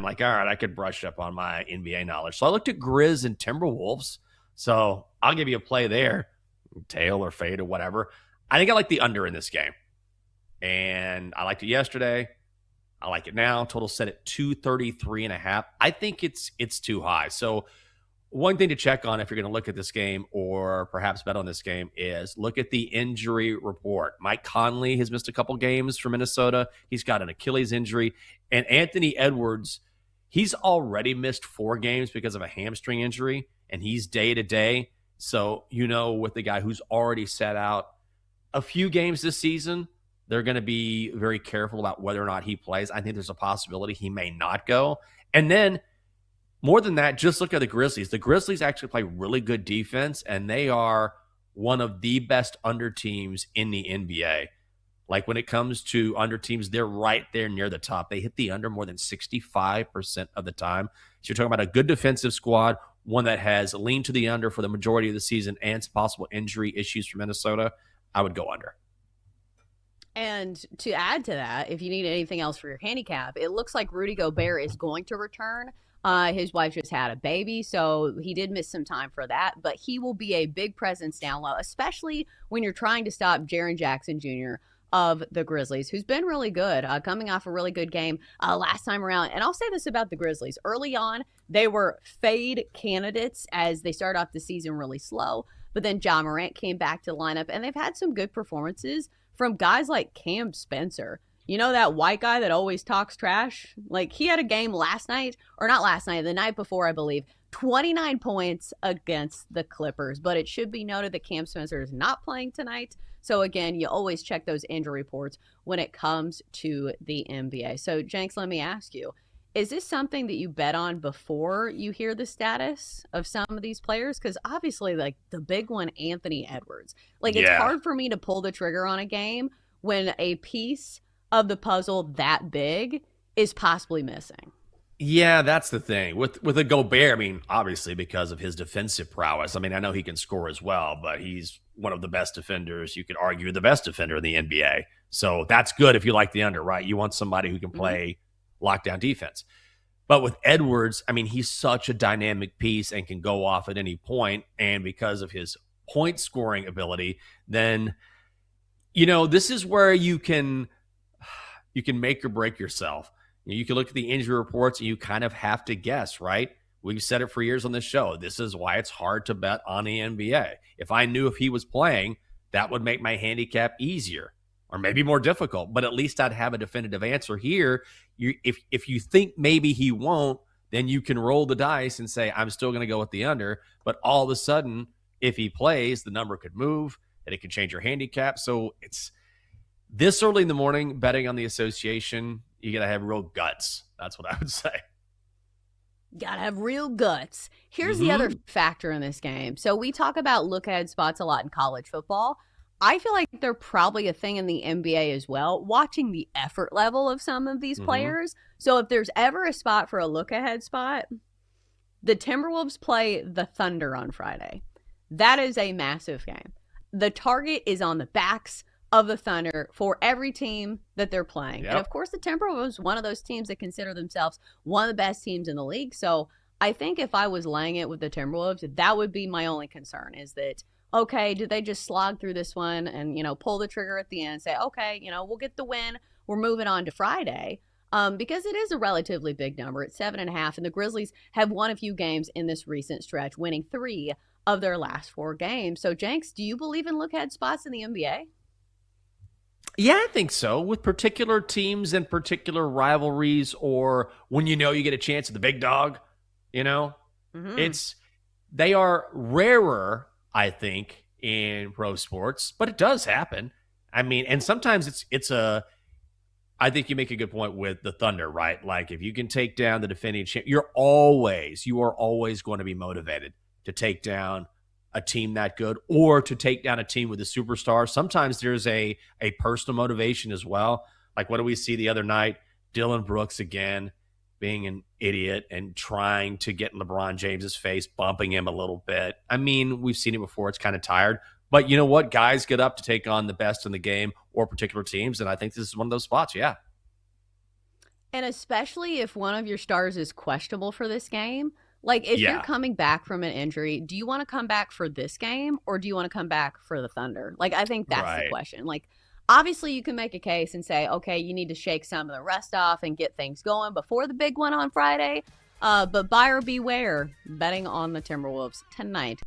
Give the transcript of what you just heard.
like, all right, I could brush up on my NBA knowledge. So I looked at Grizz and Timberwolves. So I'll give you a play there, tail or fade or whatever. I think I like the under in this game. And I liked it yesterday. I like it now. Total set at 233.5. I think it's too high. So one thing to check on if you're going to look at this game or perhaps bet on this game is look at the injury report. Mike Conley has missed a couple games for Minnesota. He's got an Achilles injury. And Anthony Edwards, he's already missed 4 games because of a hamstring injury, and he's day-to-day. So, with the guy who's already sat out a few games this season, they're going to be very careful about whether or not he plays. I think there's a possibility he may not go. And then, more than that, just look at the Grizzlies. The Grizzlies actually play really good defense, and they are one of the best under teams in the NBA. Like when it comes to under teams, they're right there near the top. They hit the under more than 65% of the time. So you're talking about a good defensive squad, one that has leaned to the under for the majority of the season and possible injury issues for Minnesota. I would go under. And to add to that, if you need anything else for your handicap, it looks like Rudy Gobert is going to return. His wife just had a baby, so he did miss some time for that. But he will be a big presence down low, especially when you're trying to stop Jaren Jackson Jr. of the Grizzlies, who's been really good, coming off a really good game last time around. And I'll say this about the Grizzlies. Early on, they were fade candidates as they started off the season really slow. But then Ja Morant came back to the lineup, and they've had some good performances from guys like Cam Spencer. You know that white guy that always talks trash? Like, he had a game last night, or not last night, the night before, I believe, 29 points against the Clippers. But it should be noted that Cam Spencer is not playing tonight. So, again, you always check those injury reports when it comes to the NBA. So, Jenks, let me ask you, is this something that you bet on before you hear the status of some of these players? Because obviously, like, the big one, Anthony Edwards. Like, it's hard for me to pull the trigger on a game when a piece of the puzzle that big is possibly missing. Yeah, that's the thing. With a Gobert, I mean, obviously because of his defensive prowess. I mean, I know he can score as well, but he's one of the best defenders. You could argue the best defender in the NBA. So that's good if you like the under, right? You want somebody who can play lockdown defense. But with Edwards, I mean, he's such a dynamic piece and can go off at any point. And because of his point scoring ability, then, this is where you can make or break yourself. You can look at the injury reports and you kind of have to guess, right? We've said it for years on this show. This is why it's hard to bet on the NBA. If I knew if he was playing, that would make my handicap easier or maybe more difficult, but at least I'd have a definitive answer here. If you think maybe he won't, then you can roll the dice and say, I'm still going to go with the under. But all of a sudden, if he plays, the number could move and it could change your handicap. So it's this early in the morning, betting on the association, you got to have real guts. That's what I would say. Gotta have real guts. Here's the other factor in this game. So we talk about look-ahead spots a lot in college football. I feel like they're probably a thing in the NBA as well, watching the effort level of some of these players. So if there's ever a spot for a look-ahead spot, the Timberwolves play the Thunder on Friday. That is a massive game. The target is on the backs of the Thunder for every team that they're playing. And of course, the Timberwolves, one of those teams that consider themselves one of the best teams in the league. So I think if I was laying it with the Timberwolves, that would be my only concern is that, okay, do they just slog through this one and, pull the trigger at the end and say, okay, we'll get the win. We're moving on to Friday. Because it is a relatively big number. It's 7.5. And the Grizzlies have won a few games in this recent stretch, winning 3 of their last 4 games. So, Jenks, do you believe in look-ahead spots in the NBA? Yeah, I think so. With particular teams and particular rivalries, or when you get a chance at the big dog, they are rarer, I think, in pro sports, but it does happen. I mean, and sometimes I think you make a good point with the Thunder, right? Like if you can take down the defending champ, you are always going to be motivated to take down a team that good or to take down a team with a superstar. Sometimes there's a personal motivation as well. Like what do we see the other night? Dylan Brooks again being an idiot and trying to get in LeBron James's face, bumping him a little bit. I mean, we've seen it before. It's kind of tired. But you know what? Guys get up to take on the best in the game or particular teams, and I think this is one of those spots, yeah. And especially if one of your stars is questionable for this game. Like, if you're Yeah, coming back from an injury, do you want to come back for this game or do you want to come back for the Thunder? Like, I think that's the right. question. Like, obviously, you can make a case and say, okay, you need to shake some of the rest off and get things going before the big one on Friday. But buyer beware betting on the Timberwolves tonight.